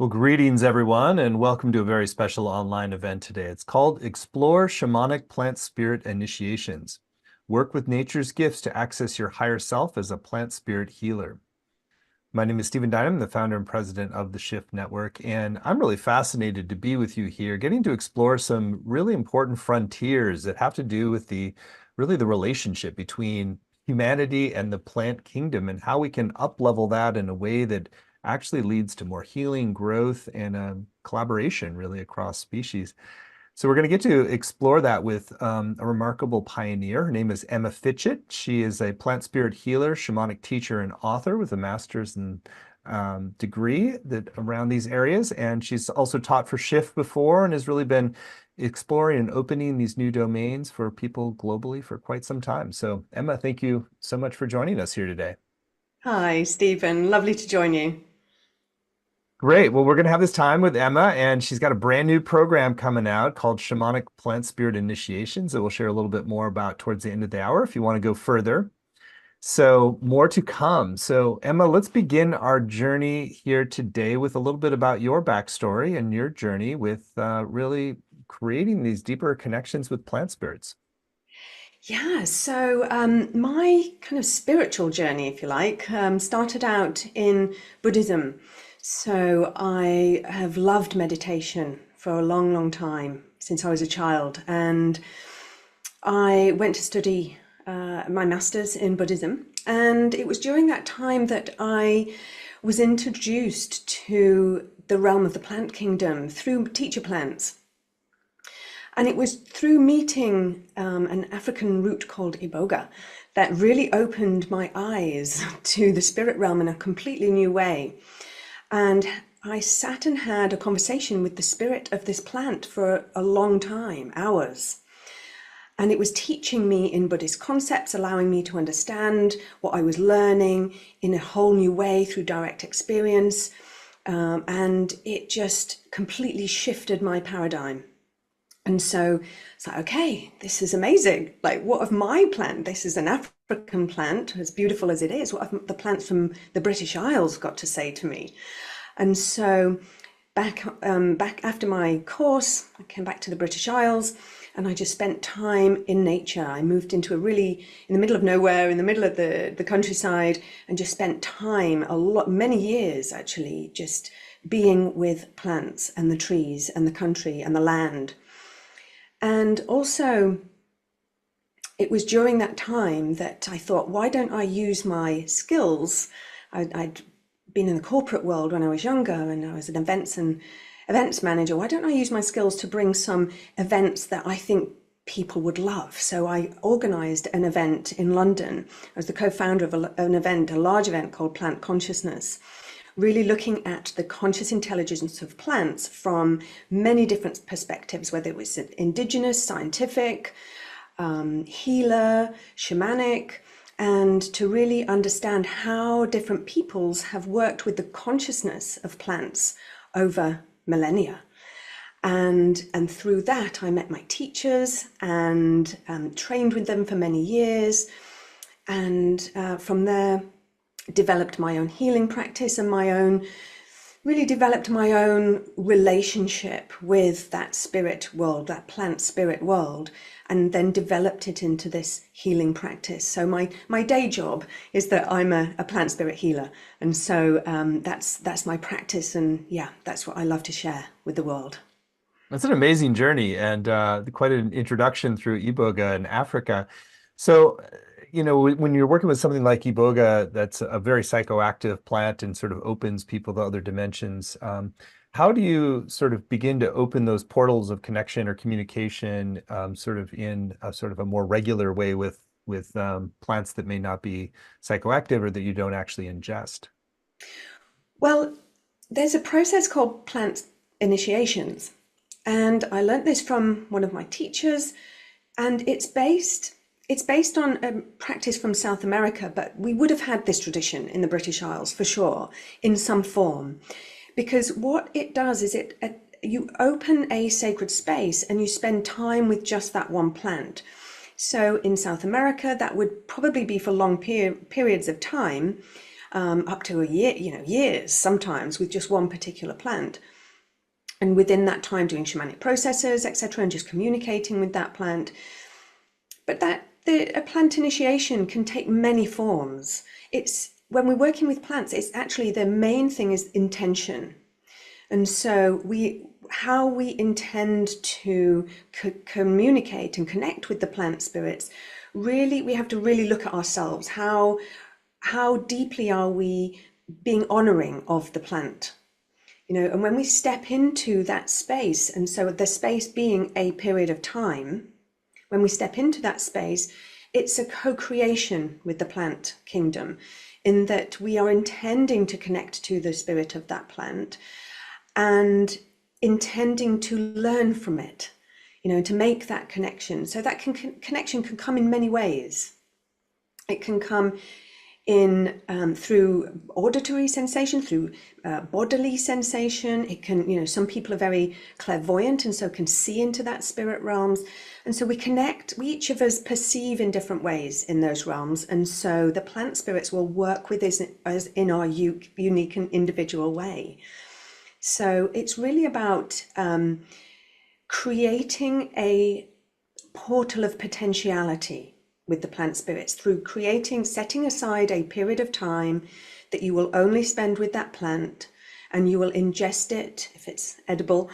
Well, greetings everyone, and welcome to a very special online event today. It's called Explore Shamanic Plant Spirit Initiations. Work with nature's gifts to access your higher self as a plant spirit healer. My name is Stephen Dynam, the founder and president of the Shift Network, and I'm really fascinated to be with you here, getting to explore some really important frontiers that have to do with the relationship between humanity and the plant kingdom and how we can up-level that in a way that actually leads to more healing, growth, and collaboration really across species. So we're going to get to explore that with a remarkable pioneer. Her name is Emma Fitchett. She is a plant spirit healer, shamanic teacher, and author with a master's and degree around these areas. And she's also taught for Shift before and has really been exploring and opening these new domains for people globally for quite some time. So Emma, thank you so much for joining us here today. Hi, Stephen. Lovely to join you. Great. Well, we're going to have this time with Emma, and she's got a brand new program coming out called Shamanic Plant Spirit Initiations that we'll share a little bit more about towards the end of the hour if you want to go further. So, more to come. So, Emma, let's begin our journey here today with a little bit about your backstory and your journey with really creating these deeper connections with plant spirits. My kind of spiritual journey, if you like, started out in Buddhism. So I have loved meditation for a long, long time since I was a child. And I went to study my master's in Buddhism. And it was during that time that I was introduced to the realm of the plant kingdom through teacher plants. And it was through meeting an African root called Iboga that really opened my eyes to the spirit realm in a completely new way. And I sat and had a conversation with the spirit of this plant for a long time, hours. And it was teaching me in Buddhist concepts, allowing me to understand what I was learning in a whole new way through direct experience. And it just completely shifted my paradigm. And so it's like, okay, this is amazing. Like, what of my plant? This is an African plant, as beautiful as it is. What have the plants from the British Isles got to say to me? And so back after my course, I came back to the British Isles and I just spent time in nature. I moved into in the middle of nowhere, in the middle of the countryside, and just spent time, many years actually, just being with plants and the trees and the country and the land. And also, it was during that time that I thought, why don't I use my skills? I'd been in the corporate world when I was younger, and I was an events manager. Why don't I use my skills to bring some events that I think people would love? So I organized an event in London. I was the co-founder of an event, a large event called Plant Consciousness, really looking at the conscious intelligence of plants from many different perspectives, whether it was indigenous, scientific, healer, shamanic, and to really understand how different peoples have worked with the consciousness of plants over millennia. And through that, I met my teachers and trained with them for many years. And from there, developed my own healing practice and really developed my own relationship with that spirit world, that plant spirit world, and then developed it into this healing practice. So my day job is that I'm a plant spirit healer. And so that's my practice. And yeah, that's what I love to share with the world. That's an amazing journey and quite an introduction through Iboga in Africa. So, when you're working with something like Iboga, that's a very psychoactive plant and sort of opens people to other dimensions. How do you sort of begin to open those portals of connection or communication, sort of in a sort of a more regular way with plants that may not be psychoactive or that you don't actually ingest? Well, there's a process called plant initiations. And I learned this from one of my teachers, and it's based on a practice from South America, but we would have had this tradition in the British Isles for sure, in some form. Because what it does is you open a sacred space and you spend time with just that one plant. So in South America, that would probably be for long periods of time. up to a year, years sometimes with just one particular plant. And within that time doing shamanic processes, etc., and just communicating with that plant. But a plant initiation can take many forms. It's when we're working with plants, it's actually the main thing is intention. And so how we intend to communicate and connect with the plant spirits, really, we have to really look at ourselves. How deeply are we being honoring of the plant? And when we step into that space, and so the space being a period of time, when we step into that space, it's a co-creation with the plant kingdom, in that we are intending to connect to the spirit of that plant and intending to learn from it, to make that connection. So that connection can come in many ways. It can come in through auditory sensation, through bodily sensation. It can, some people are very clairvoyant and so can see into that spirit realms. And so we each of us perceive in different ways in those realms. And so the plant spirits will work with us in our unique and individual way. So it's really about creating a portal of potentiality with the plant spirits through setting aside a period of time that you will only spend with that plant, and you will ingest it if it's edible,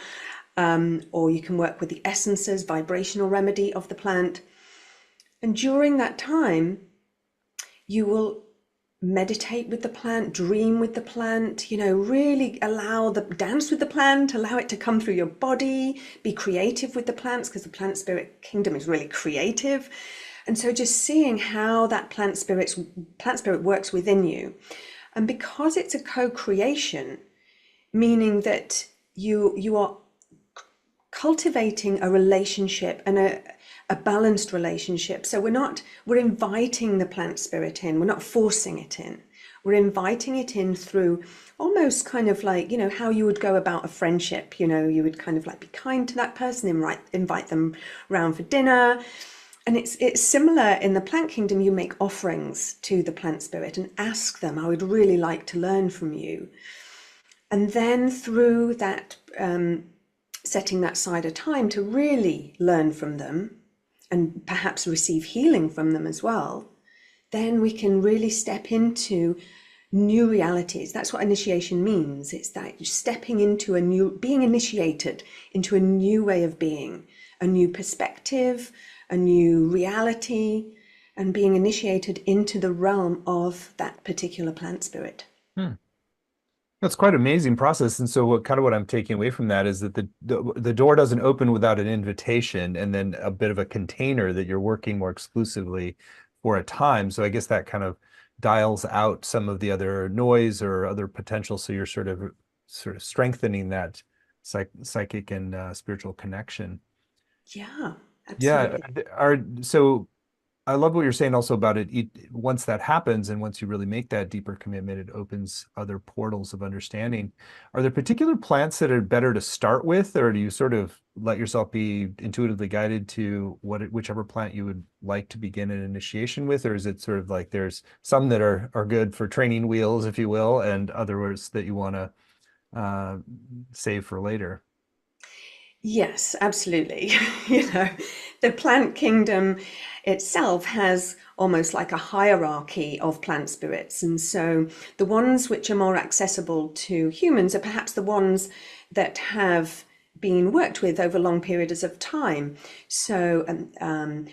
or you can work with the essences, vibrational remedy of the plant. And during that time, you will meditate with the plant, dream with the plant, really dance with the plant, allow it to come through your body, be creative with the plants, because the plant spirit kingdom is really creative. And so just seeing how that plant spirit works within you. And because it's a co-creation, meaning that you are cultivating a relationship and a balanced relationship. So we're inviting the plant spirit in, we're not forcing it in. We're inviting it in through almost kind of like, how you would go about a friendship. You would kind of like be kind to that person, invite them round for dinner. And it's similar in the plant kingdom. You make offerings to the plant spirit and ask them, I would really like to learn from you. And then through that, setting that side of time to really learn from them and perhaps receive healing from them as well, then we can really step into new realities. That's what initiation means. It's that you're stepping into being initiated into a new way of being, a new perspective, a new reality, and being initiated into the realm of that particular plant spirit. That's quite an amazing process. And so what I'm taking away from that is that the door doesn't open without an invitation and then a bit of a container that you're working more exclusively for a time. So I guess that kind of dials out some of the other noise or other potential. So you're sort of strengthening that psychic and spiritual connection. Yeah, absolutely. So I love what you're saying also about it. Once that happens and once you really make that deeper commitment, it opens other portals of understanding. Are there particular plants that are better to start with, or do you sort of let yourself be intuitively guided to whichever plant you would like to begin an initiation with? Or is it sort of like there's some that are good for training wheels, if you will, and others that you want to save for later? Yes, absolutely. The plant kingdom itself has almost like a hierarchy of plant spirits. And so the ones which are more accessible to humans are perhaps the ones that have been worked with over long periods of time. So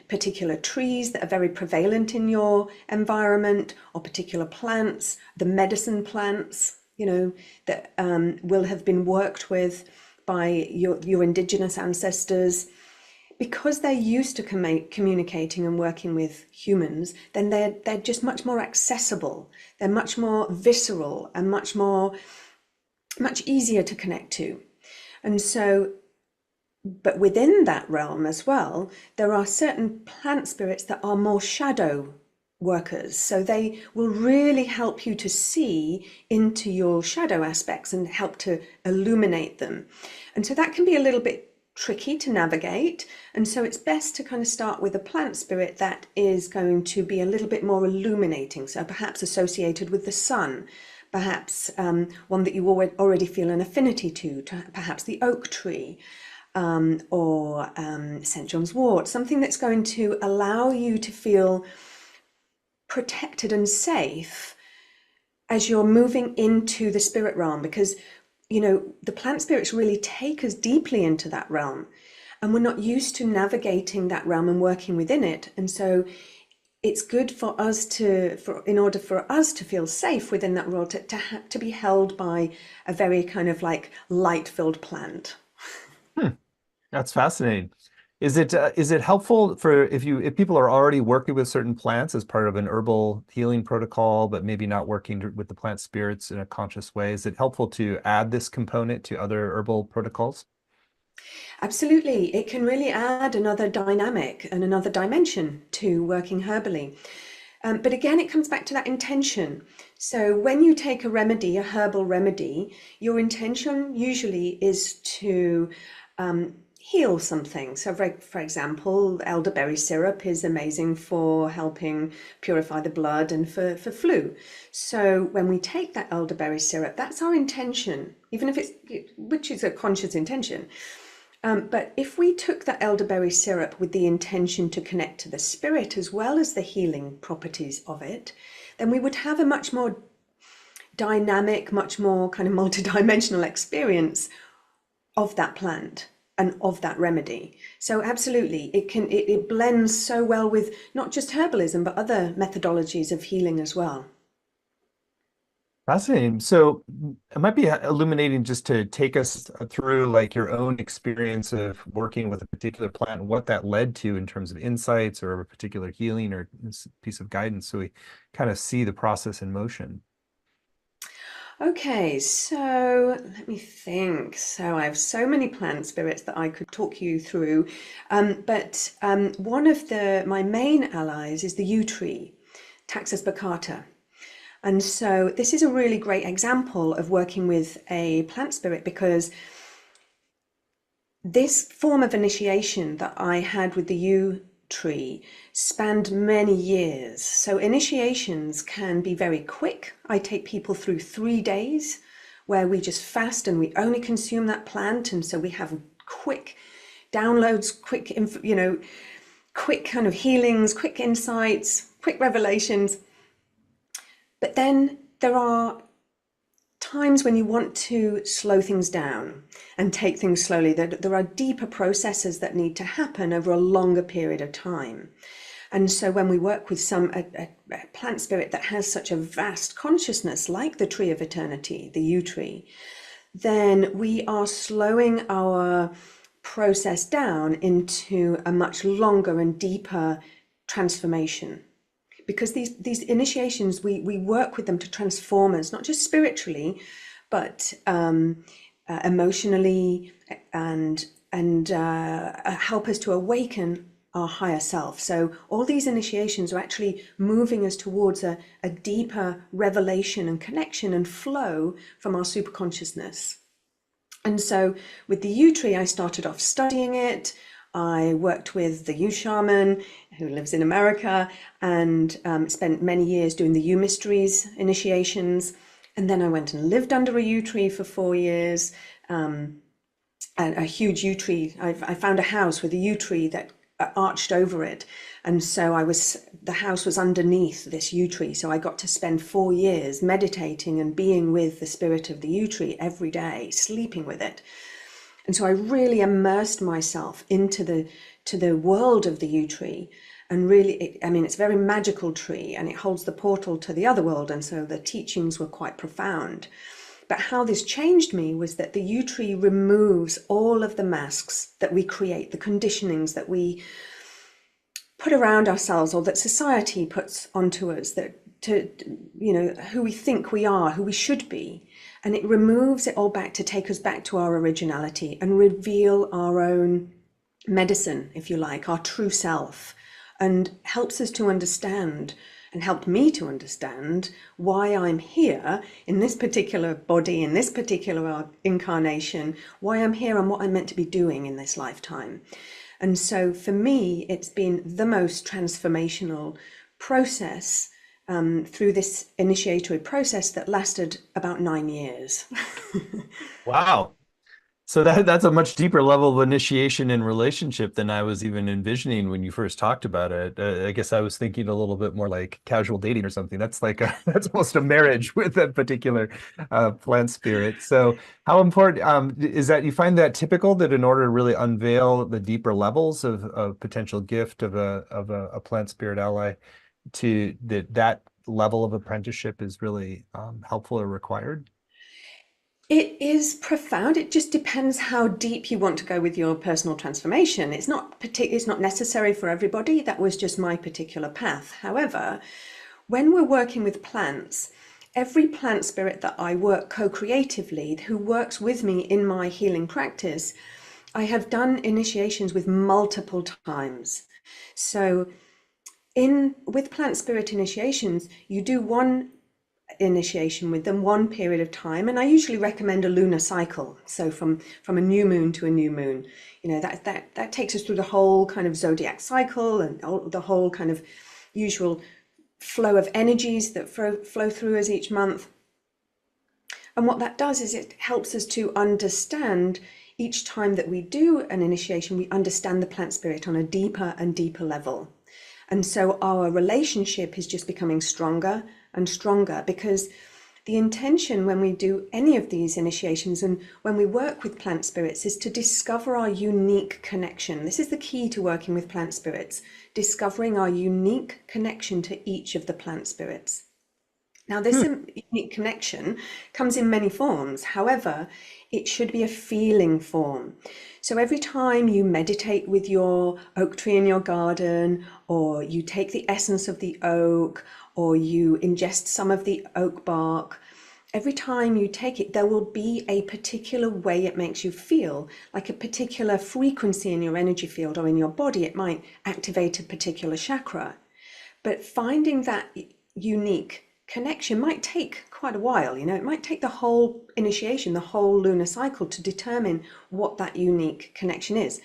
particular trees that are very prevalent in your environment, or particular plants, the medicine plants, that will have been worked with by your indigenous ancestors. Because they're used to communicating and working with humans, then they're just much more accessible. They're much more visceral and much easier to connect to. And so, but within that realm as well, there are certain plant spirits that are more shadow workers. So they will really help you to see into your shadow aspects and help to illuminate them. And so that can be a little bit tricky to navigate. And so it's best to kind of start with a plant spirit that is going to be a little bit more illuminating. So perhaps associated with the sun, perhaps one that you already feel an affinity to perhaps the oak tree, or St. John's wort, something that's going to allow you to feel protected and safe as you're moving into the spirit realm, because the plant spirits really take us deeply into that realm, and we're not used to navigating that realm and working within it. And so it's good for us in order for us to feel safe within that world, to be held by a very kind of like light-filled plant. Hmm. That's fascinating. Is it helpful for if people are already working with certain plants as part of an herbal healing protocol, but maybe not working with the plant spirits in a conscious way? Is it helpful to add this component to other herbal protocols? Absolutely, it can really add another dynamic and another dimension to working herbally. But again, it comes back to that intention. So when you take a remedy, a herbal remedy, your intention usually is to heal something. So for example, elderberry syrup is amazing for helping purify the blood and for flu. So when we take that elderberry syrup, that's our intention, even if which is a conscious intention. But if we took that elderberry syrup with the intention to connect to the spirit as well as the healing properties of it, then we would have a much more dynamic, much more kind of multidimensional experience of that plant and of that remedy. So absolutely, it blends so well with not just herbalism, but other methodologies of healing as well. Fascinating. So it might be illuminating just to take us through like your own experience of working with a particular plant and what that led to in terms of insights or a particular healing or piece of guidance, so we kind of see the process in motion. Okay, so let me think. So I have so many plant spirits that I could talk you through, but one of my main allies is the yew tree, Taxus baccata. And so this is a really great example of working with a plant spirit, because this form of initiation that I had with the yew tree spanned many years. So initiations can be very quick. I take people through 3 days where we just fast and we only consume that plant. And so we have quick downloads, quick kind of healings, quick insights, quick revelations. But then there are times when you want to slow things down and take things slowly. There are deeper processes that need to happen over a longer period of time. And so when we work with a plant spirit that has such a vast consciousness, like the tree of eternity, the yew tree, then we are slowing our process down into a much longer and deeper transformation. Because these initiations, we work with them to transform us, not just spiritually, but emotionally, and help us to awaken our higher self. So all these initiations are actually moving us towards a deeper revelation and connection and flow from our superconsciousness. And so with the yew tree, I started off studying it. I worked with the yew shaman who lives in America, and spent many years doing the yew mysteries initiations. And then I went and lived under a yew tree for 4 years, and a huge yew tree. I found a house with a yew tree that arched over it. And so the house was underneath this yew tree. So I got to spend 4 years meditating and being with the spirit of the yew tree every day, sleeping with it. And so I really immersed myself into the world of the yew tree, and really, it's a very magical tree, and it holds the portal to the other world. And so the teachings were quite profound. But how this changed me was that the yew tree removes all of the masks that we create, the conditionings that we put around ourselves, or that society puts onto us, who we think we are, who we should be. And it removes it all back to take us back to our originality and reveal our own medicine, if you like, our true self, and helps us to understand and helped me to understand why I'm here in this particular body, in this particular incarnation, why I'm here and what I'm meant to be doing in this lifetime. And so for me, it's been the most transformational process through this initiatory process that lasted about 9 years. Wow. So that's a much deeper level of initiation and relationship than I was even envisioning when you first talked about it. I guess I was thinking a little bit more like casual dating or something. That's like that's almost a marriage with that particular plant spirit. So how important is that? You find that typical that in order to really unveil the deeper levels of potential gift of a plant spirit ally, to that level of apprenticeship is really helpful or required? It is profound. It just depends how deep you want to go with your personal transformation. It's not necessary for everybody. That was just my particular path. However, when we're working with plants, every plant spirit that I work co-creatively, who works with me in my healing practice, I have done initiations with multiple times. So in with plant spirit initiations, you do one initiation with them, one period of time, and I usually recommend a lunar cycle. So from a new moon to a new moon, that takes us through the whole kind of zodiac cycle and the whole kind of usual flow of energies that flow through us each month. And what that does is it helps us to understand each time that we do an initiation, we understand the plant spirit on a deeper and deeper level. And so our relationship is just becoming stronger and stronger, because the intention when we do any of these initiations and when we work with plant spirits is to discover our unique connection. This is the key to working with plant spirits, discovering our unique connection to each of the plant spirits. Now, this unique connection comes in many forms. However, it should be a feeling form. So every time you meditate with your oak tree in your garden, or you take the essence of the oak, or you ingest some of the oak bark, every time you take it, there will be a particular way it makes you feel, like a particular frequency in your energy field or in your body. It might activate a particular chakra. But finding that unique connection might take quite a while. It might take the whole initiation, the whole lunar cycle to determine what that unique connection is.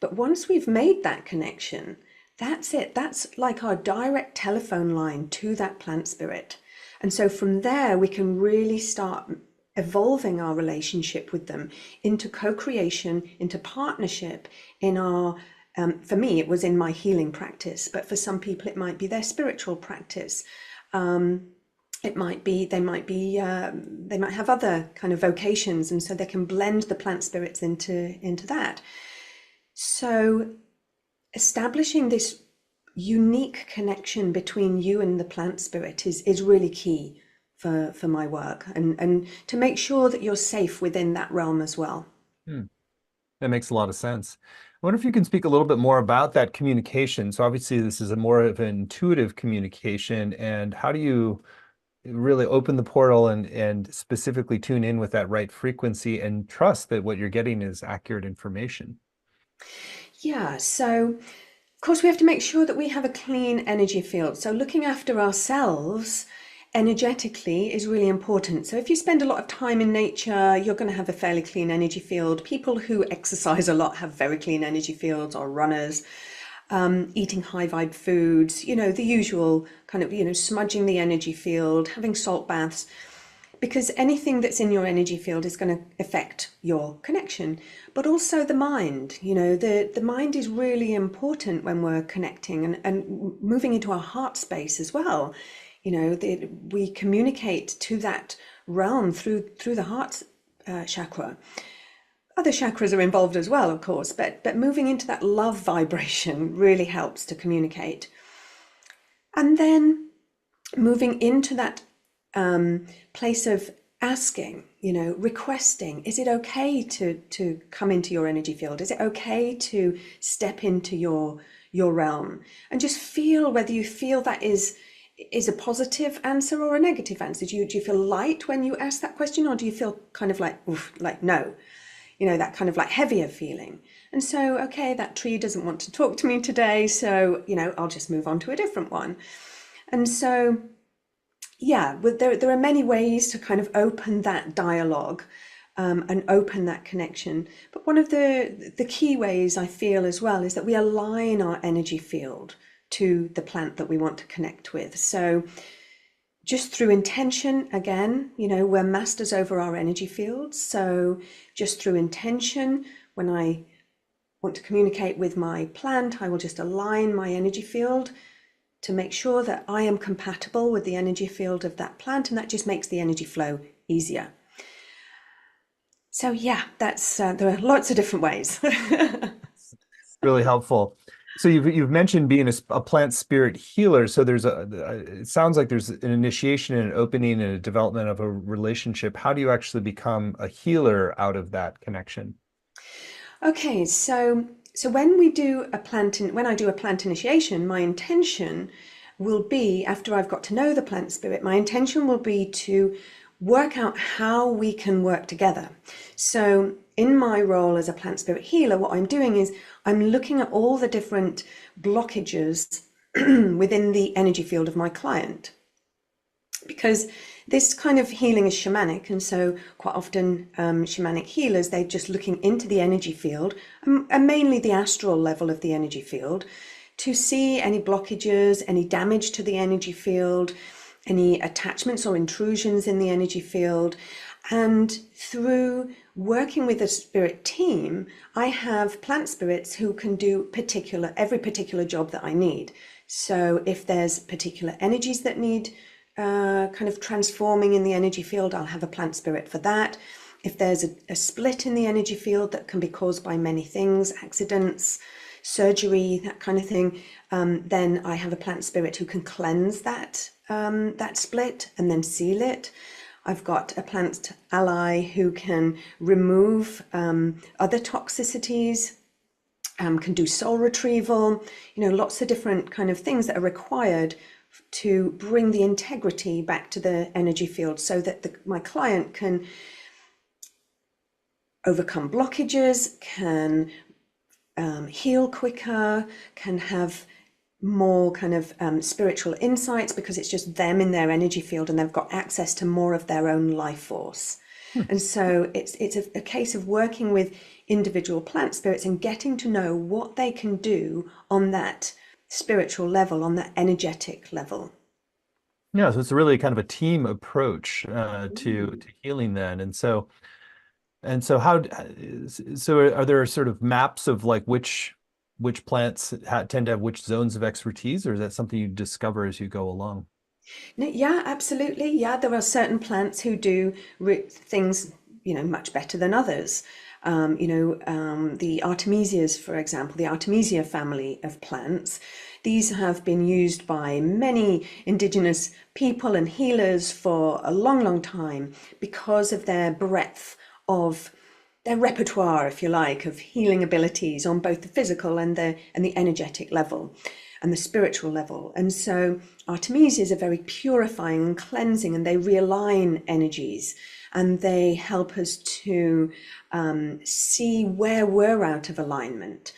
But once we've made that connection, that's it. That's like our direct telephone line to that plant spirit. And so from there, we can really start evolving our relationship with them into co-creation, into partnership in our for me, it was in my healing practice, but for some people, it might be their spiritual practice. It might be they might have other kind of vocations, and so they can blend the plant spirits into that. So establishing this unique connection between you and the plant spirit is really key for my work, and to make sure that you're safe within that realm as well. Hmm. That makes a lot of sense. I wonder if you can speak a little bit more about that communication. So obviously this is a more of an intuitive communication, and how do you really open the portal and specifically tune in with that right frequency and trust that what you're getting is accurate information? Yeah, so of course we have to make sure that we have a clean energy field. So looking after ourselves energetically is really important. So if you spend a lot of time in nature, you're going to have a fairly clean energy field. People who exercise a lot have very clean energy fields, or runners. Eating high vibe foods, the usual kind of, smudging the energy field, having salt baths, because anything that's in your energy field is going to affect your connection. But also the mind, the mind is really important when we're connecting and moving into our heart space as well. We communicate to that realm through the heart chakra. Other chakras are involved as well, of course, but moving into that love vibration really helps to communicate. And then moving into that place of asking, requesting, is it okay to come into your energy field? Is it okay to step into your realm? And just feel whether you feel that is a positive answer or a negative answer. Do you feel light when you ask that question, or do you feel kind of like, oof, like no? That kind of like heavier feeling. And so, okay, that tree doesn't want to talk to me today, so, I'll just move on to a different one. And so, yeah, there are many ways to kind of open that dialogue, and open that connection. But one of the key ways I feel as well is that we align our energy field to the plant that we want to connect with. So just through intention, again, we're masters over our energy fields. So just through intention, when I want to communicate with my plant, I will just align my energy field to make sure that I am compatible with the energy field of that plant, and that just makes the energy flow easier. So yeah, that's there are lots of different ways. Really helpful. So you've mentioned being a plant spirit healer. So there's it sounds like there's an initiation and an opening and a development of a relationship. How do you actually become a healer out of that connection? Okay, so when we do a when I do a plant initiation, my intention will be, after I've got to know the plant spirit, my intention will be to work out how we can work together. So in my role as a plant spirit healer, what I'm doing is I'm looking at all the different blockages within the energy field of my client, because this kind of healing is shamanic, and so quite often shamanic healers, they're just looking into the energy field, and mainly the astral level of the energy field, to see any blockages, any damage to the energy field, any attachments or intrusions in the energy field. And through working with a spirit team, I have plant spirits who can do every particular job that I need. So if there's particular energies that need kind of transforming in the energy field, I'll have a plant spirit for that. If there's a split in the energy field that can be caused by many things, accidents, surgery, that kind of thing, then I have a plant spirit who can cleanse that split and then seal it. I've got a plant ally who can remove other toxicities, can do soul retrieval, lots of different kind of things that are required to bring the integrity back to the energy field, so that my client can overcome blockages, can heal quicker, can have more kind of spiritual insights, because it's just them in their energy field and they've got access to more of their own life force. Hmm. And so it's a case of working with individual plant spirits and getting to know what they can do on that spiritual level, on that energetic level. Yeah, so it's really kind of a team approach to healing then. And so so are there sort of maps of like which plants tend to have which zones of expertise, or is that something you discover as you go along? No, yeah, absolutely. Yeah, there are certain plants who do things, much better than others. The Artemisias, for example, the Artemisia family of plants, these have been used by many indigenous people and healers for a long, long time because of their breadth of their repertoire, if you like, of healing abilities on both the physical and the energetic level and the spiritual level. And so Artemisias are very purifying and cleansing, and they realign energies, and they help us to see where we're out of alignment.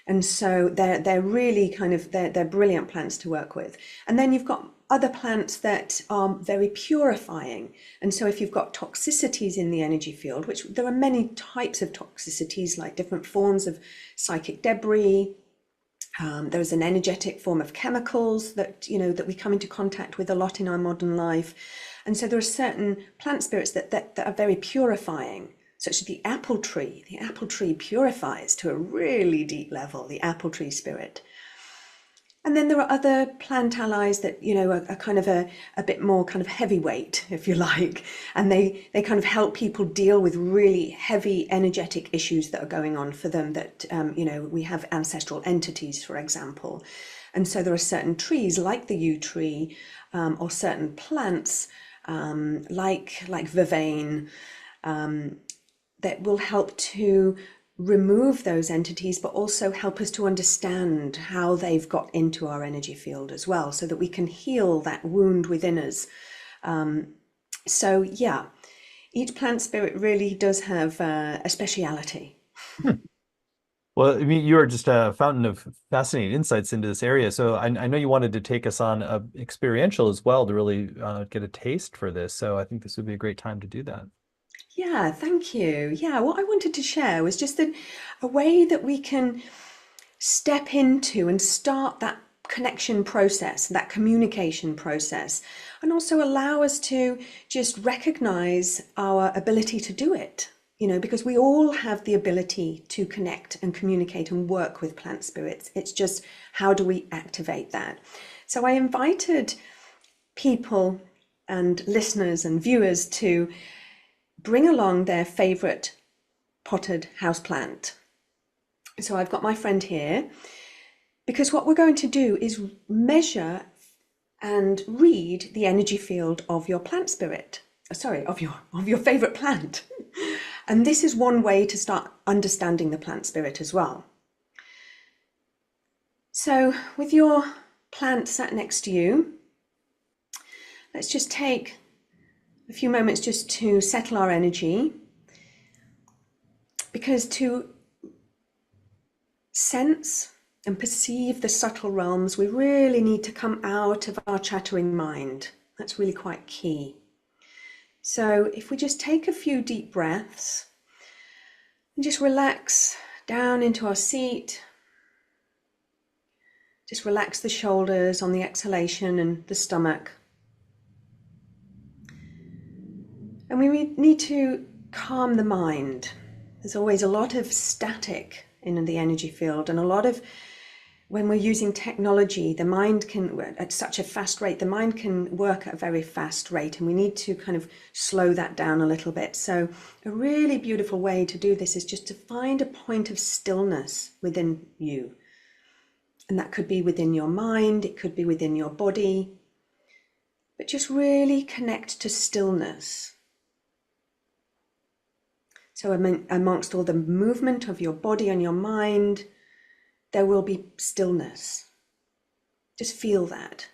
And so they're really kind of they're brilliant plants to work with. And then you've got other plants that are very purifying. And so if you've got toxicities in the energy field, which there are many types of toxicities, like different forms of psychic debris, there's an energetic form of chemicals that we come into contact with a lot in our modern life. And so there are certain plant spirits that are very purifying, such as the apple tree. The apple tree purifies to a really deep level, the apple tree spirit. And then there are other plant allies that, are kind of a bit more kind of heavyweight, if you like. And they kind of help people deal with really heavy energetic issues that are going on for them, that, we have ancestral entities, for example. And so there are certain trees like the yew tree, or certain plants, like vervain, that will help to remove those entities, but also help us to understand how they've got into our energy field as well, so that we can heal that wound within us. So yeah, each plant spirit really does have a speciality. Well, I mean, you are just a fountain of fascinating insights into this area. So I know you wanted to take us on a experiential as well to really get a taste for this. So I think this would be a great time to do that. Yeah, thank you. Yeah, what I wanted to share was just a way that we can step into and start that connection process, that communication process, and also allow us to just recognize our ability to do it. Because we all have the ability to connect and communicate and work with plant spirits. It's just how do we activate that? So I invited people and listeners and viewers to bring along their favorite potted houseplant. So I've got my friend here because what we're going to do is measure and read the energy field of your plant spirit. Sorry, of your favorite plant. And this is one way to start understanding the plant spirit as well. So with your plant sat next to you, let's just take a few moments just to settle our energy, because to sense and perceive the subtle realms, we really need to come out of our chattering mind. That's really quite key. So if we just take a few deep breaths and just relax down into our seat, just relax the shoulders on the exhalation and the stomach. And we need to calm the mind. There's always a lot of static in the energy field, and a lot of, when we're using technology, the mind can, at such a fast rate, the mind can work at a very fast rate, and we need to kind of slow that down a little bit. So a really beautiful way to do this is just to find a point of stillness within you. And that could be within your mind, it could be within your body, but just really connect to stillness. So amongst all the movement of your body and your mind, there will be stillness. Just feel that.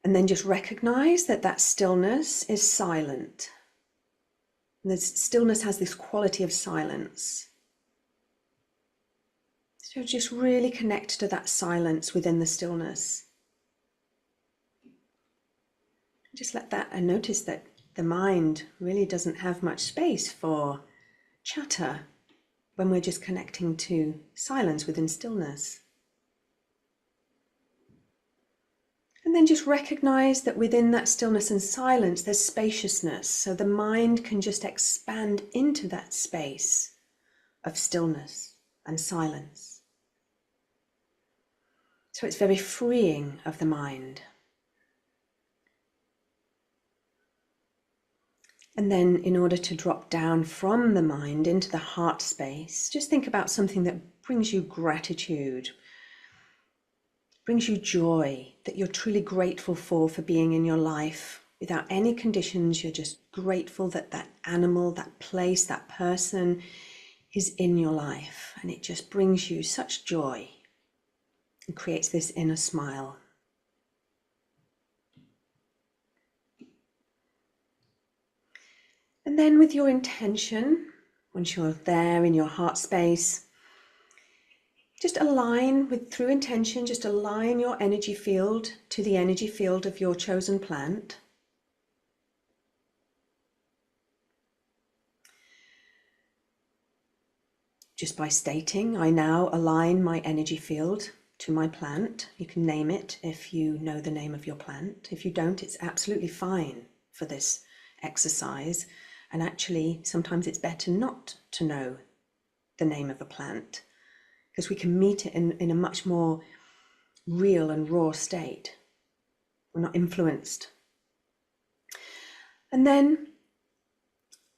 And then just recognize that that stillness is silent. And this stillness has this quality of silence. So just really connect to that silence within the stillness. Just let that, and notice that the mind really doesn't have much space for chatter when we're just connecting to silence within stillness. And then just recognize that within that stillness and silence, there's spaciousness. So the mind can just expand into that space of stillness and silence. So it's very freeing of the mind. And then in order to drop down from the mind into the heart space, just think about something that brings you gratitude, brings you joy, that you're truly grateful for being in your life. Without any conditions, you're just grateful that that animal, that place, that person is in your life. And it just brings you such joy and creates this inner smile. And then with your intention, once you're there in your heart space, just align through intention, just align your energy field to the energy field of your chosen plant. Just by stating, I now align my energy field to my plant. You can name it if you know the name of your plant. If you don't, it's absolutely fine for this exercise. And actually, sometimes it's better not to know the name of a plant, because we can meet it in a much more real and raw state. We're not influenced. And then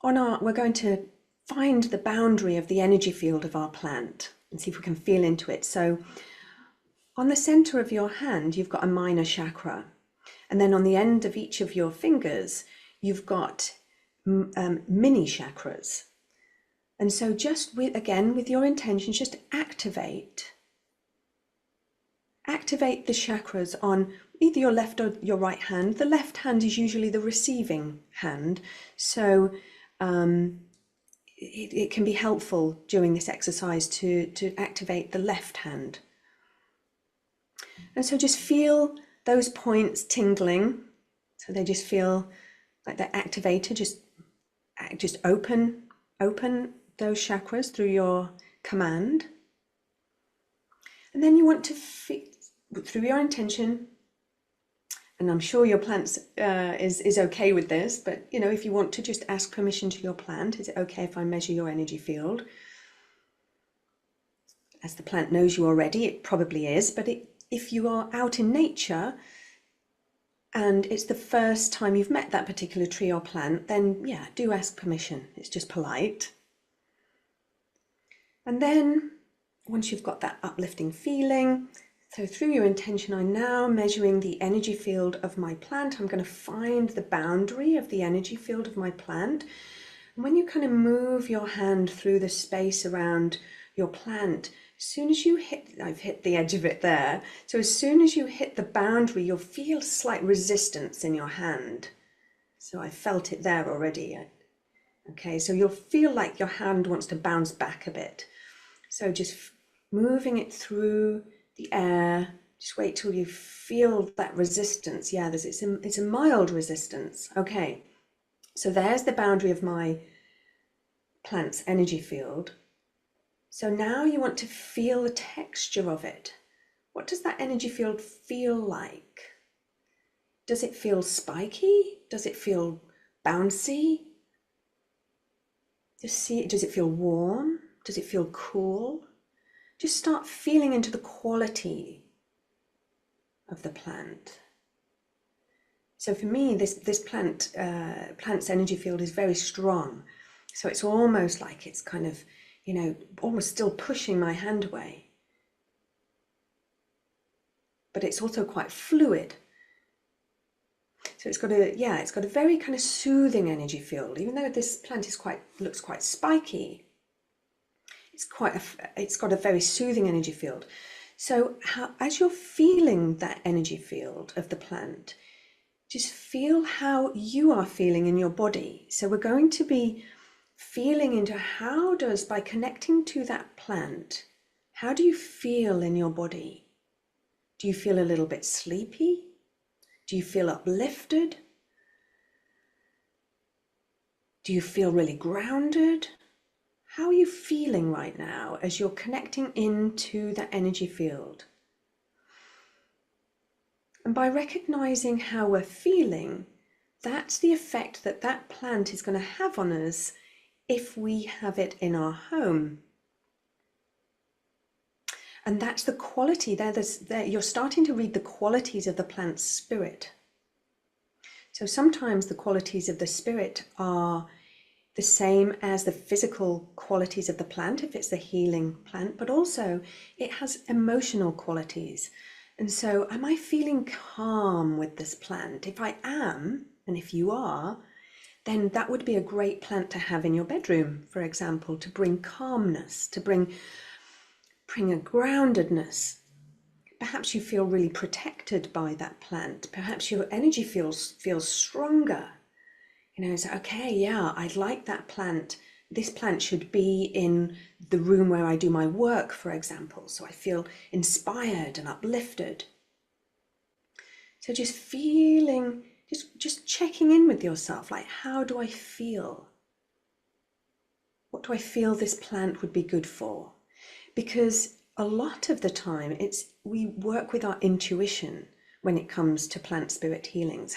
we're going to find the boundary of the energy field of our plant and see if we can feel into it. So on the center of your hand, you've got a minor chakra. And then on the end of each of your fingers, you've got mini chakras. And so just with your intentions, just activate the chakras on either your left or your right hand. The left hand is usually the receiving hand. So it can be helpful during this exercise to activate the left hand. And so just feel those points tingling. So they just feel like they're activated. Just open those chakras through your command. And then you want to feel, through your intention, and I'm sure your plant is okay with this, but if you want to just ask permission to your plant, is it okay if I measure your energy field? As the plant knows you already, it probably is, but if you are out in nature and it's the first time you've met that particular tree or plant, then yeah, do ask permission. It's just polite. And then once you've got that uplifting feeling, so through your intention, I'm now measuring the energy field of my plant. I'm going to find the boundary of the energy field of my plant. And when you kind of move your hand through the space around your plant, as soon as you hit, I've hit the edge of it there. So as soon as you hit the boundary, you'll feel slight resistance in your hand. So I felt it there already. Okay, so you'll feel like your hand wants to bounce back a bit. So just moving it through the air, just wait till you feel that resistance. Yeah, it's a mild resistance. Okay, so there's the boundary of my plant's energy field. So now you want to feel the texture of it. What does that energy field feel like? Does it feel spiky? Does it feel bouncy? Does it feel warm? Does it feel cool? Just start feeling into the quality of the plant. So for me, this plant's energy field is very strong. So it's almost like it's kind of, almost still pushing my hand away. But it's also quite fluid. So it's got a very kind of soothing energy field. Even though this plant looks quite spiky, it's got a very soothing energy field. So as you're feeling that energy field of the plant, just feel how you are feeling in your body. So we're going to be feeling into by connecting to that plant, how do you feel in your body? Do you feel a little bit sleepy? Do you feel uplifted? Do you feel really grounded? How are you feeling right now as you're connecting into that energy field? And by recognizing how we're feeling, that's the effect that plant is going to have on us if we have it in our home. And that's the quality there. You're starting to read the qualities of the plant's spirit. So sometimes the qualities of the spirit are the same as the physical qualities of the plant, if it's the healing plant, but also it has emotional qualities. And so am I feeling calm with this plant? If I am, and if you are, then that would be a great plant to have in your bedroom, for example, to bring calmness, to bring a groundedness. Perhaps you feel really protected by that plant. Perhaps your energy feels stronger. It's okay, yeah, I'd like that plant. This plant should be in the room where I do my work, for example, so I feel inspired and uplifted. So just feeling, just checking in with yourself, like, how do I feel? What do I feel this plant would be good for? Because a lot of the time we work with our intuition when it comes to plant spirit healings.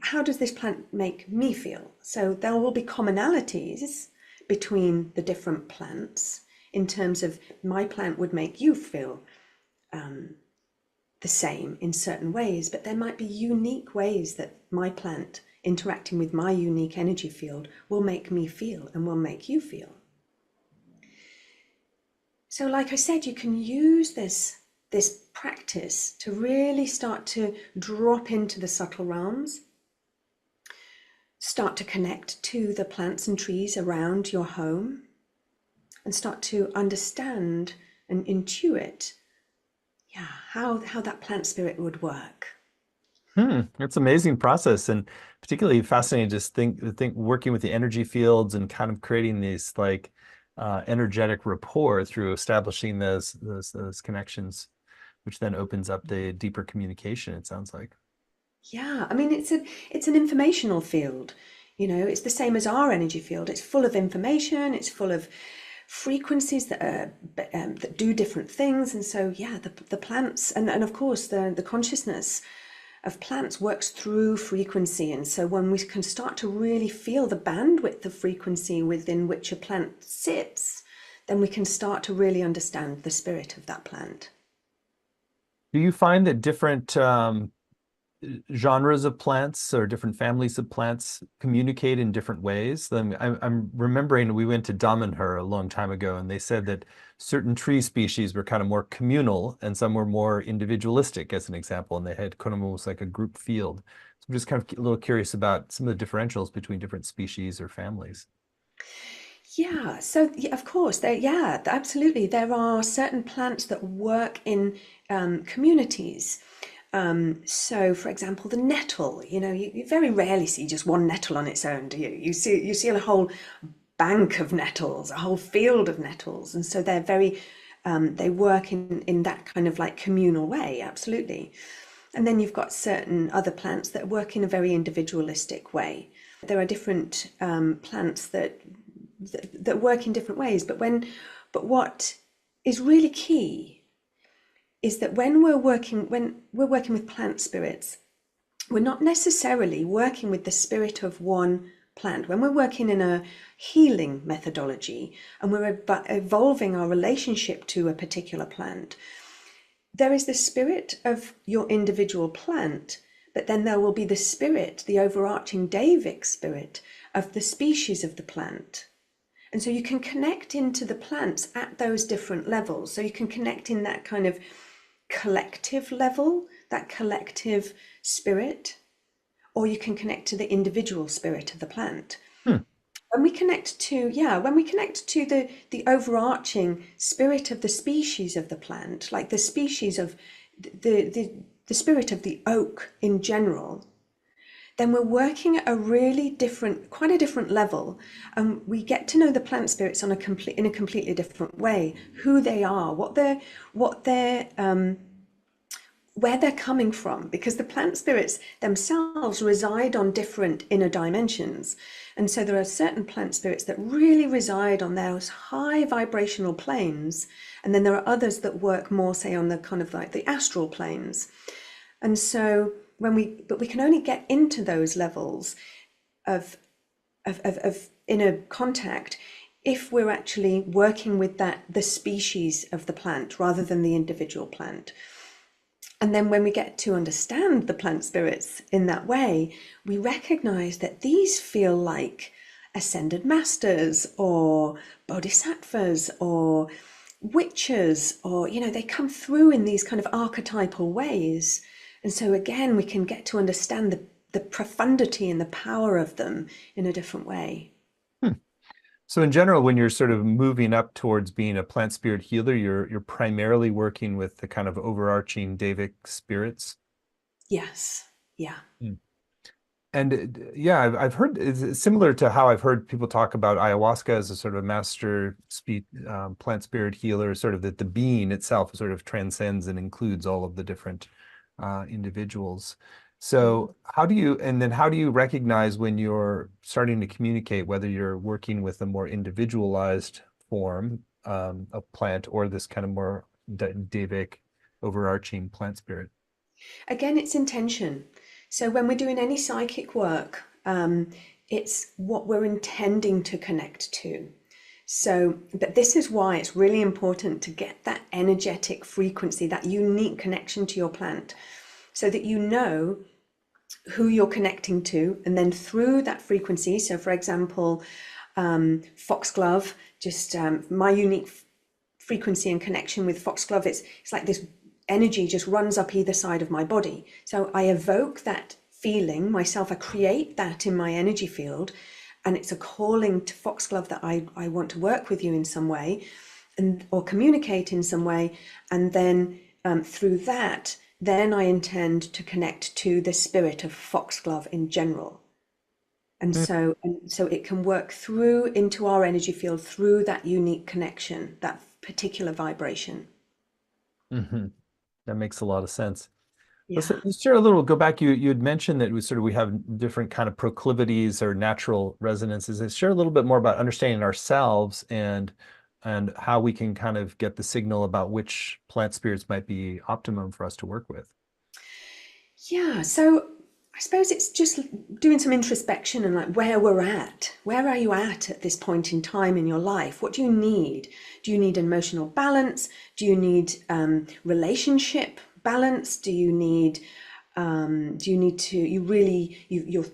How does this plant make me feel? So there will be commonalities between the different plants in terms of my plant would make you feel the same in certain ways, but there might be unique ways that my plant interacting with my unique energy field will make me feel and will make you feel. So like I said, you can use this practice to really start to drop into the subtle realms, start to connect to the plants and trees around your home, and start to understand and intuit how that plant spirit would work. It's an amazing process, and particularly fascinating. Just think working with the energy fields and kind of creating these like energetic rapport through establishing those connections, which then opens up the deeper communication. It sounds like. Yeah, I mean it's an informational field. You know, it's the same as our energy field. It's full of information. It's full of frequencies that are that do different things. And so yeah, the plants and of course the consciousness of plants works through frequency. And so when we can start to really feel the bandwidth of frequency within which a plant sits, then we can start to really understand the spirit of that plant. Do you find that different genres of plants or different families of plants communicate in different ways? I'm remembering we went to Damanhur a long time ago, and they said that certain tree species were kind of more communal and some were more individualistic, as an example, and they had kind of almost like a group field. So I'm just kind of a little curious about some of the differentials between different species or families. Yeah, so yeah, of course, yeah, absolutely. There are certain plants that work in communities. So, for example, the nettle, you very rarely see just one nettle on its own, do you? You see a whole bank of nettles, a whole field of nettles, and so they work in that kind of like communal way, absolutely. And then you've got certain other plants that work in a very individualistic way. There are different plants that work in different ways, but what is really key is that when we're working with plant spirits, we're not necessarily working with the spirit of one plant. When we're working in a healing methodology and we're evolving our relationship to a particular plant, there is the spirit of your individual plant, but then there will be the spirit, the overarching Davic spirit of the species of the plant. And so you can connect into the plants at those different levels. So you can connect in that kind of collective level, that collective spirit, or you can connect to the individual spirit of the plant. Hmm. When we connect to the overarching spirit of the species of the plant, like the species of the spirit of the oak in general, then we're working at a really different, quite a different level, and we get to know the plant spirits in a completely different way, who they are, what they're where they're coming from, because the plant spirits themselves reside on different inner dimensions. And so there are certain plant spirits that really reside on those high vibrational planes, and then there are others that work more, say, on the kind of like the astral planes. And so but we can only get into those levels of inner contact if we're actually working with the species of the plant rather than the individual plant. And then when we get to understand the plant spirits in that way, we recognize that these feel like ascended masters or bodhisattvas or witches, or, they come through in these kind of archetypal ways. And so again, we can get to understand the profundity and the power of them in a different way. Hmm. So in general, when you're sort of moving up towards being a plant spirit healer, you're primarily working with the kind of overarching Davic spirits. Yes. Yeah. Hmm. And yeah, I've heard it's similar to how I've heard people talk about ayahuasca as a sort of master plant spirit healer, sort of that the being itself sort of transcends and includes all of the different individuals. So how do you recognize when you're starting to communicate whether you're working with a more individualized form of plant or this kind of more Davic overarching plant spirit? Again, it's intention. So when we're doing any psychic work, it's what we're intending to connect to. So, but this is why it's really important to get that energetic frequency, that unique connection to your plant, so that you know who you're connecting to, and then through that frequency. So, for example, foxglove, just my unique frequency and connection with foxglove, it's like this energy just runs up either side of my body. So I evoke that feeling myself, I create that in my energy field, and it's a calling to foxglove that I want to work with you in some way, or communicate in some way. And then through that, then I intend to connect to the spirit of foxglove in general. And so it can work through into our energy field through that unique connection, that particular vibration. Mm-hmm. That makes a lot of sense. Yeah. Let's share a little, go back. You had mentioned that we have different kind of proclivities or natural resonances. Let's share a little bit more about understanding ourselves and how we can kind of get the signal about which plant spirits might be optimum for us to work with. Yeah, so I suppose it's just doing some introspection and like where we're at. Where are you at this point in time in your life? What do you need? Do you need emotional balance? Do you need relationship balance? Do you need to, you really, your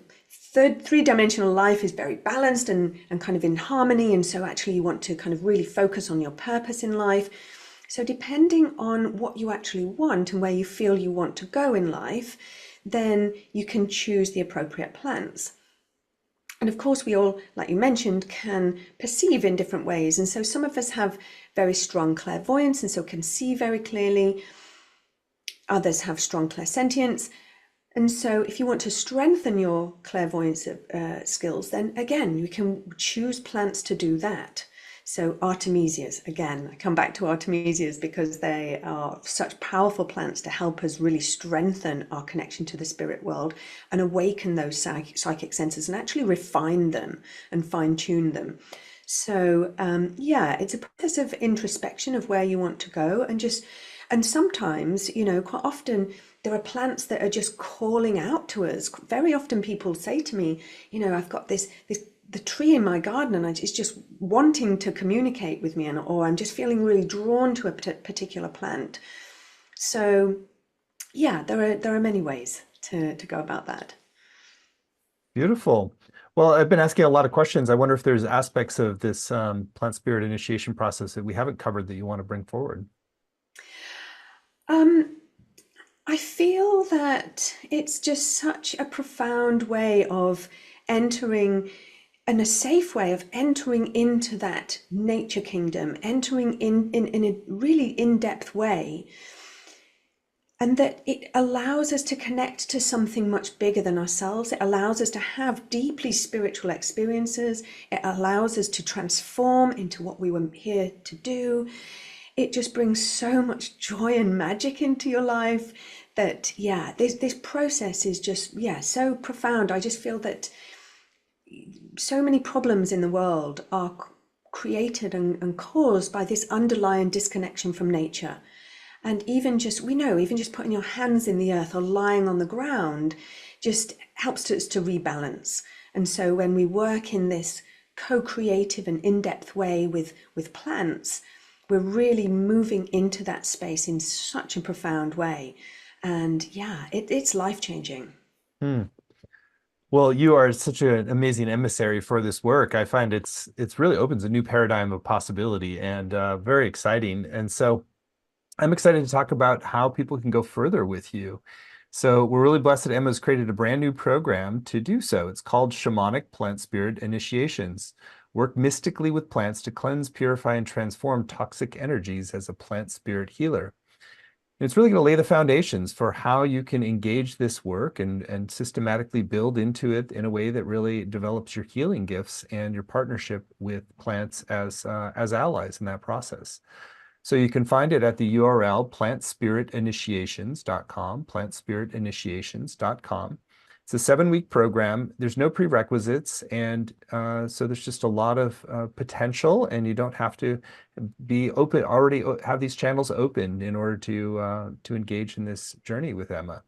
three-dimensional life is very balanced and kind of in harmony. And so actually you want to kind of really focus on your purpose in life. So depending on what you actually want and where you feel you want to go in life, then you can choose the appropriate plants. And of course, we all, like you mentioned, can perceive in different ways. And so some of us have very strong clairvoyance and so can see very clearly. Others have strong clairsentience. And so if you want to strengthen your clairvoyance skills, then again, you can choose plants to do that. So artemisias, again, I come back to artemisias because they are such powerful plants to help us really strengthen our connection to the spirit world and awaken those psychic senses and actually refine them and fine tune them. So yeah, it's a process of introspection of where you want to go and sometimes, quite often there are plants that are just calling out to us. Very often people say to me, I've got this the tree in my garden and it's just wanting to communicate with me or I'm just feeling really drawn to a particular plant. So yeah, there are many ways to go about that. Beautiful. Well, I've been asking a lot of questions. I wonder if there's aspects of this plant spirit initiation process that we haven't covered that you want to bring forward. Um, I feel that it's just such a profound way of entering and a safe way of entering into that nature kingdom, entering in a really in-depth way, and that it allows us to connect to something much bigger than ourselves. It allows us to have deeply spiritual experiences. It allows us to transform into what we were here to do. It just brings so much joy and magic into your life that, yeah, this process is just, yeah, so profound. I just feel that so many problems in the world are created and caused by this underlying disconnection from nature. And even just, we know, even just putting your hands in the earth or lying on the ground just helps us to rebalance. And so when we work in this co-creative and in-depth way with plants, we're really moving into that space in such a profound way. And yeah, it's life-changing. Hmm. Well, you are such an amazing emissary for this work. I find it's really opens a new paradigm of possibility and very exciting. And so I'm excited to talk about how people can go further with you. So we're really blessed that Emma's created a brand new program to do so. It's called Shamanic Plant Spirit Initiations. Work mystically with plants to cleanse, purify, and transform toxic energies as a plant spirit healer. It's really going to lay the foundations for how you can engage this work and systematically build into it in a way that really develops your healing gifts and your partnership with plants as allies in that process. So you can find it at the URL plantspiritinitiations.com, plantspiritinitiations.com. It's a 7-week program. There's no prerequisites, and so there's just a lot of potential, and you don't have to be open, already have these channels open in order to engage in this journey with Emma.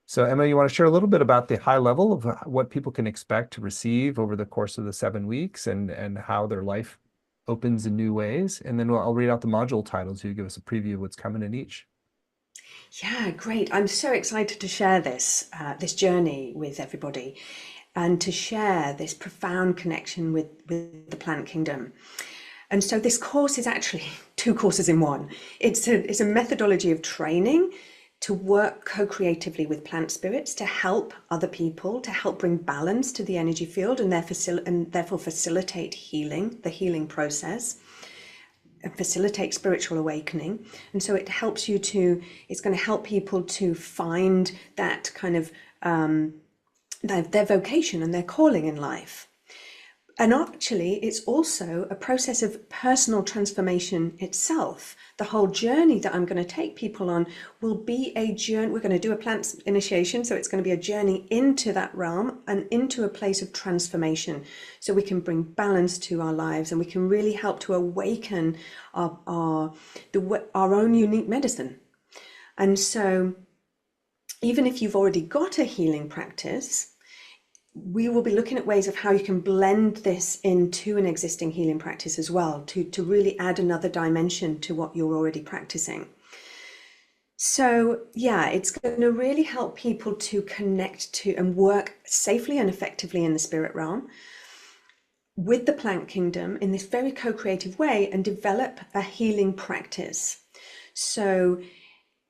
So Emma, you want to share a little bit about the high level of what people can expect to receive over the course of the 7 weeks and how their life opens in new ways. And then I'll read out the module titles so you give us a preview of what's coming in each. Yeah, great. I'm so excited to share this journey with everybody and to share this profound connection with the plant kingdom. And so this course is actually two courses in one. It's a methodology of training to work co-creatively with plant spirits to help other people, to help bring balance to the energy field and therefore facilitate healing, the healing process. facilitate spiritual awakening. And so it helps you to, it's going to help people to find that kind of their vocation and their calling in life. And actually, it's also a process of personal transformation itself. The whole journey that I'm going to take people on will be a journey. We're going to do a plant initiation, so it's going to be a journey into that realm and into a place of transformation, so we can bring balance to our lives and we can really help to awaken our own unique medicine. And so, even if you've already got a healing practice, we will be looking at ways of how you can blend this into an existing healing practice as well, to really add another dimension to what you're already practicing. So yeah, it's going to really help people to connect to and work safely and effectively in the spirit realm with the plant kingdom in this very co-creative way and develop a healing practice. So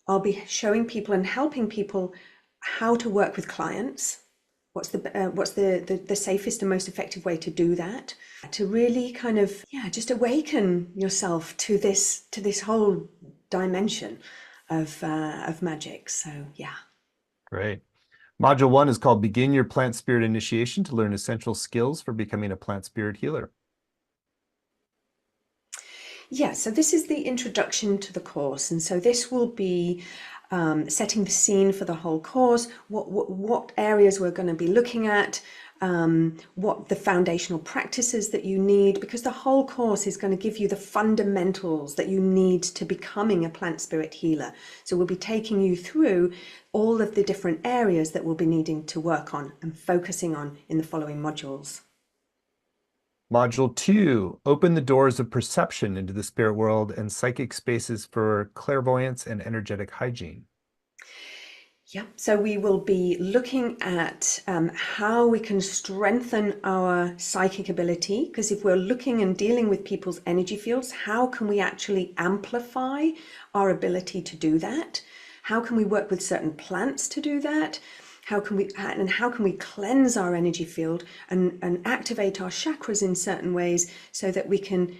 I'll be showing people and helping people how to work with clients. What's the safest and most effective way to do that? To really kind of, yeah, just awaken yourself to this whole dimension of magic. So yeah. Great. Module 1 is called Begin Your Plant Spirit Initiation to learn essential skills for becoming a plant spirit healer. Yeah, so this is the introduction to the course. And so this will be setting the scene for the whole course, what areas we're going to be looking at, what the foundational practices that you need, because the whole course is going to give you the fundamentals that you need to becoming a plant spirit healer. So we'll be taking you through all of the different areas that we'll be needing to work on and focusing on in the following modules. Module 2, open the doors of perception into the spirit world and psychic spaces for clairvoyance and energetic hygiene. Yeah, so we will be looking at how we can strengthen our psychic ability, because if we're looking and dealing with people's energy fields, how can we actually amplify our ability to do that? How can we work with certain plants to do that? How can we cleanse our energy field and activate our chakras in certain ways so that we can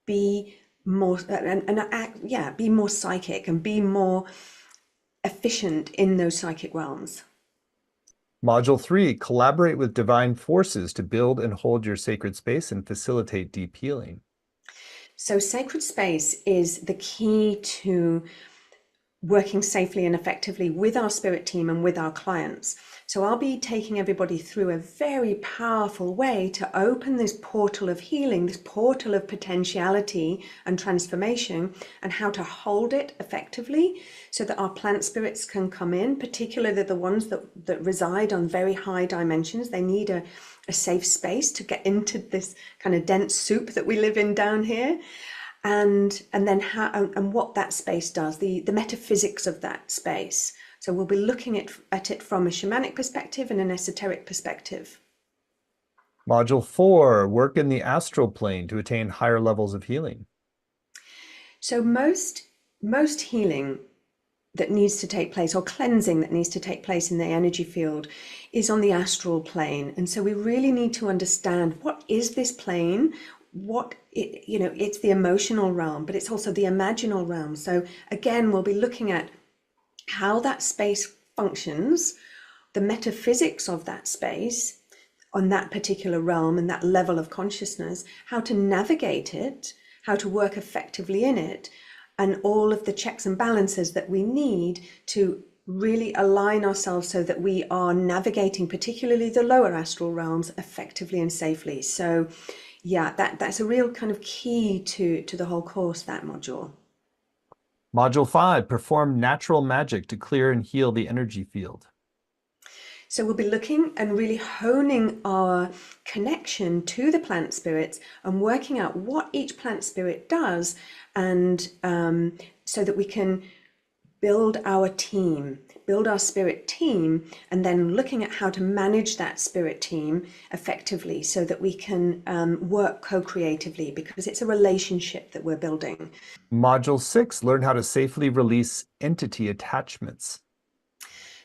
be more be more psychic and be more efficient in those psychic realms. Module 3, collaborate with divine forces to build and hold your sacred space and facilitate deep healing. So sacred space is the key to working safely and effectively with our spirit team and with our clients. So I'll be taking everybody through a very powerful way to open this portal of healing, this portal of potentiality and transformation, and how to hold it effectively so that our plant spirits can come in, particularly the ones that reside on very high dimensions. They need a safe space to get into this kind of dense soup that we live in down here. And then how and what that space does, the metaphysics of that space. So we'll be looking at it from a shamanic perspective and an esoteric perspective. Module 4, work in the astral plane to attain higher levels of healing. So most healing that needs to take place, or cleansing that needs to take place in the energy field, is on the astral plane. And so we really need to understand, what is this plane? It's the emotional realm, but it's also the imaginal realm. So again, we'll be looking at how that space functions, the metaphysics of that space on that particular realm and that level of consciousness, how to navigate it, how to work effectively in it, and all of the checks and balances that we need to really align ourselves so that we are navigating particularly the lower astral realms effectively and safely. So yeah, that's a real kind of key to the whole course, that module. Module 5, perform natural magic to clear and heal the energy field. So we'll be looking and really honing our connection to the plant spirits and working out what each plant spirit does, and so that we can build our team, build our spirit team, and then looking at how to manage that spirit team effectively so that we can work co-creatively, because it's a relationship that we're building. Module 6, learn how to safely release entity attachments.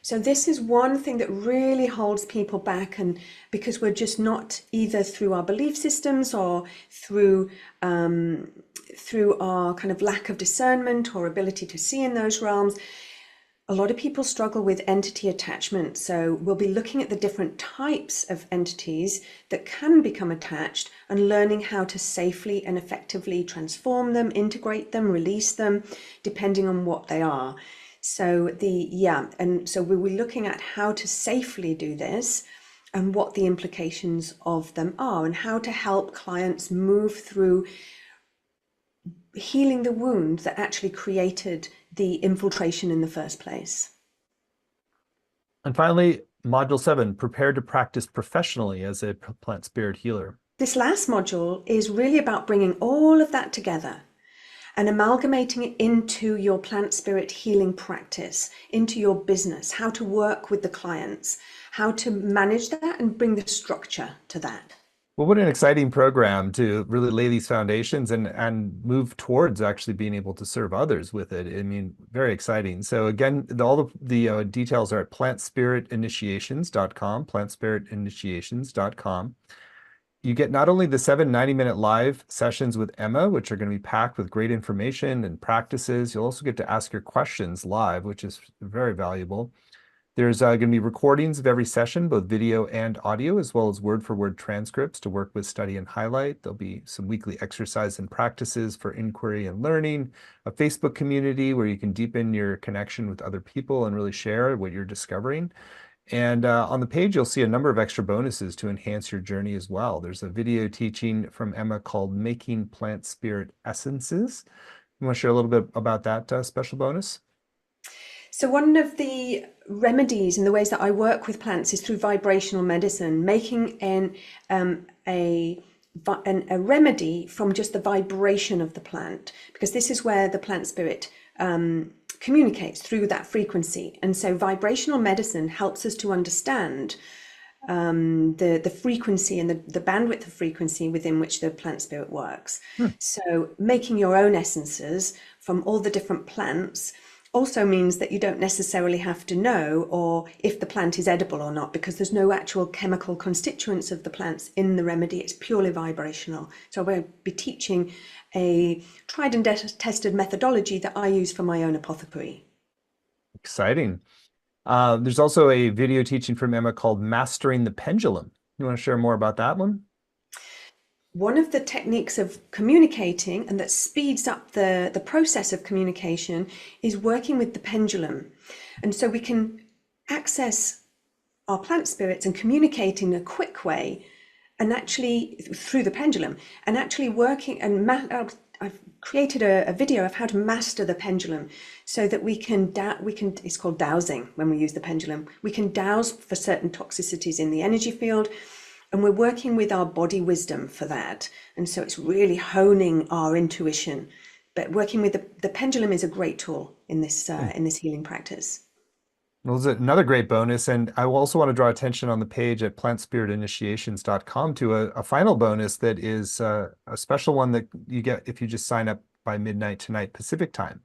So this is one thing that really holds people back, and because we're just not either through our belief systems or through through our kind of lack of discernment or ability to see in those realms, a lot of people struggle with entity attachment. So we'll be looking at the different types of entities that can become attached and learning how to safely and effectively transform them, integrate them, release them, depending on what they are. So so we'll be looking at how to safely do this and what the implications of them are, and how to help clients move through healing the wound that actually created the infiltration in the first place. And finally, module 7, prepare to practice professionally as a plant spirit healer. This last module is really about bringing all of that together and amalgamating it into your plant spirit healing practice, into your business, how to work with the clients, how to manage that and bring the structure to that. Well, what an exciting program to really lay these foundations and move towards actually being able to serve others with it. I mean, very exciting. So again, all the details are at plantspiritinitiations.com, plantspiritinitiations.com. You get not only the 7 90-minute live sessions with Emma, which are going to be packed with great information and practices. You'll also get to ask your questions live, which is very valuable. There's going to be recordings of every session, both video and audio, as well as word-for-word transcripts to work with, study, and highlight. There'll be some weekly exercise and practices for inquiry and learning, a Facebook community where you can deepen your connection with other people and really share what you're discovering. And on the page, you'll see a number of extra bonuses to enhance your journey as well. There's a video teaching from Emma called Making Plant Spirit Essences. You want to share a little bit about that special bonus? So one of the remedies and the ways that I work with plants is through vibrational medicine, making a remedy from just the vibration of the plant, because this is where the plant spirit communicates through that frequency. And so vibrational medicine helps us to understand the frequency and the bandwidth of frequency within which the plant spirit works. So making your own essences from all the different plants also means that you don't necessarily have to know or if the plant is edible or not, because there's no actual chemical constituents of the plants in the remedy. It's purely vibrational. So I will be teaching a tried and tested methodology that I use for my own apothecary. Exciting. There's also a video teaching from Emma called Mastering the Pendulum. You want to share more about that one? One of the techniques of communicating and that speeds up the process of communication is working with the pendulum. And so we can access our plant spirits and communicate in a quick way and actually through the pendulum and actually working and I've created a video of how to master the pendulum so that we can it's called dowsing when we use the pendulum. We can dowse for certain toxicities in the energy field. And we're working with our body wisdom for that. And so it's really honing our intuition. But working with the pendulum is a great tool in this healing practice. Well, there's another great bonus. And I also want to draw attention on the page at plantspiritinitiations.com to a final bonus that is a special one that you get if you just sign up by midnight tonight Pacific time.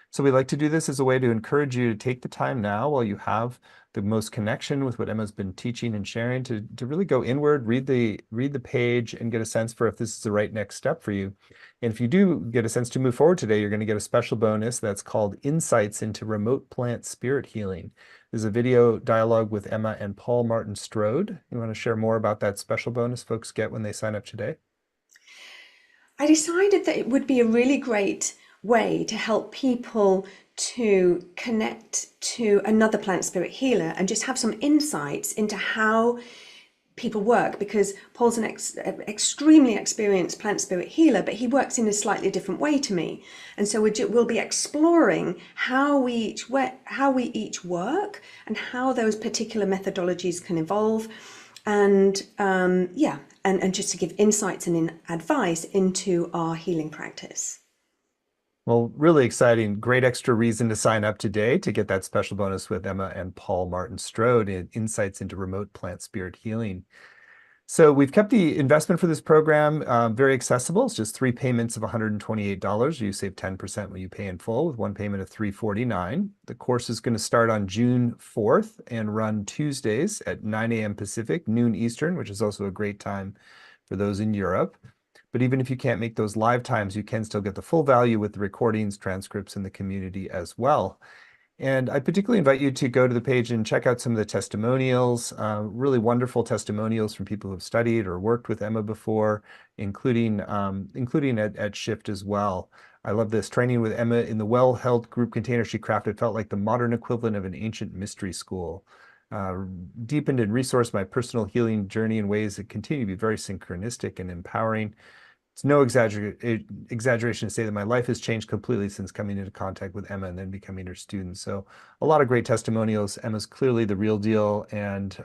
So we like to do this as a way to encourage you to take the time now while you have the most connection with what Emma's been teaching and sharing to really go inward, read the page and get a sense for if this is the right next step for you. And if you do get a sense to move forward today, you're going to get a special bonus that's called Insights into Remote Plant Spirit Healing. There's a video dialogue with Emma and Paul Martin Strode. You want to share more about that special bonus folks get when they sign up today? I decided that it would be a really great way to help people to connect to another plant spirit healer and just have some insights into how people work, because Paul's an extremely experienced plant spirit healer, but he works in a slightly different way to me. And so we'll be exploring how we each work and how those particular methodologies can evolve. And and just to give insights and advice into our healing practice. Well, really exciting. Great extra reason to sign up today to get that special bonus with Emma and Paul Martin Strode in Insights into Remote Plant Spirit Healing. So we've kept the investment for this program very accessible. It's just 3 payments of $128. You save 10% when you pay in full with one payment of $349. The course is going to start on June 4th and run Tuesdays at 9 a.m. Pacific, noon Eastern, which is also a great time for those in Europe. But even if you can't make those live times, you can still get the full value with the recordings, transcripts, and the community as well. And I particularly invite you to go to the page and check out some of the testimonials, really wonderful testimonials from people who have studied or worked with Emma before, including at Shift as well. I love this. Training with Emma in the well-held group container she crafted felt like the modern equivalent of an ancient mystery school. Deepened and resourced my personal healing journey in ways that continue to be very synchronistic and empowering. It's no exaggeration to say that my life has changed completely since coming into contact with Emma and then becoming her student. So a lot of great testimonials. Emma's clearly the real deal and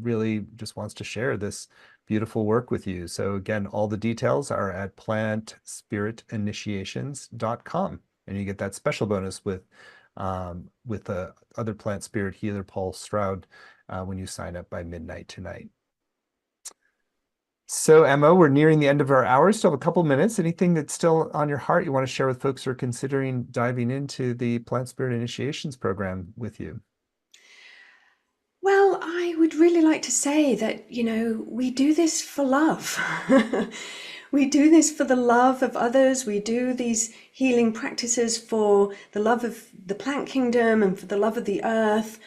really just wants to share this beautiful work with you. So again, all the details are at plantspiritinitiations.com, and you get that special bonus with the other plant spirit healer, Paul Stroud, when you sign up by midnight tonight. So Emma, we're nearing the end of our hour. Still have a couple minutes. Anything that's still on your heart you want to share with folks who are considering diving into the Plant Spirit Initiations program with you? Well, I would really like to say that, we do this for love. We do this for the love of others. We do these healing practices for the love of the plant kingdom and for the love of the earth.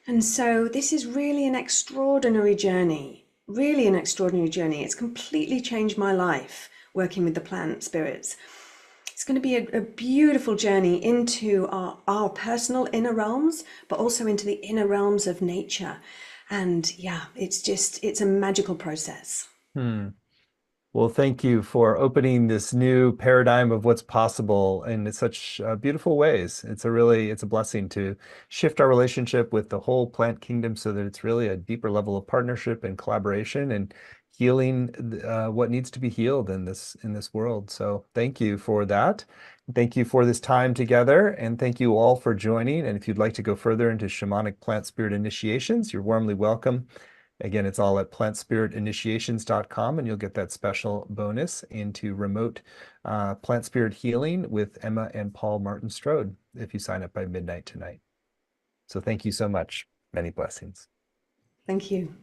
And so this is really an extraordinary journey, really an extraordinary journey. It's completely changed my life working with the plant spirits. It's going to be a beautiful journey into our personal inner realms, but also into the inner realms of nature. And yeah, it's a magical process. Hmm. Well, thank you for opening this new paradigm of what's possible in such beautiful ways. It's a blessing to shift our relationship with the whole plant kingdom so that it's really a deeper level of partnership and collaboration and healing what needs to be healed in this world. So thank you for that. Thank you for this time together, and thank you all for joining. And if you'd like to go further into shamanic plant spirit initiations, you're warmly welcome. Again, it's all at plantspiritinitiations.com, and you'll get that special bonus into remote plant spirit healing with Emma and Paul Martin Strode if you sign up by midnight tonight. So thank you so much. Many blessings. Thank you.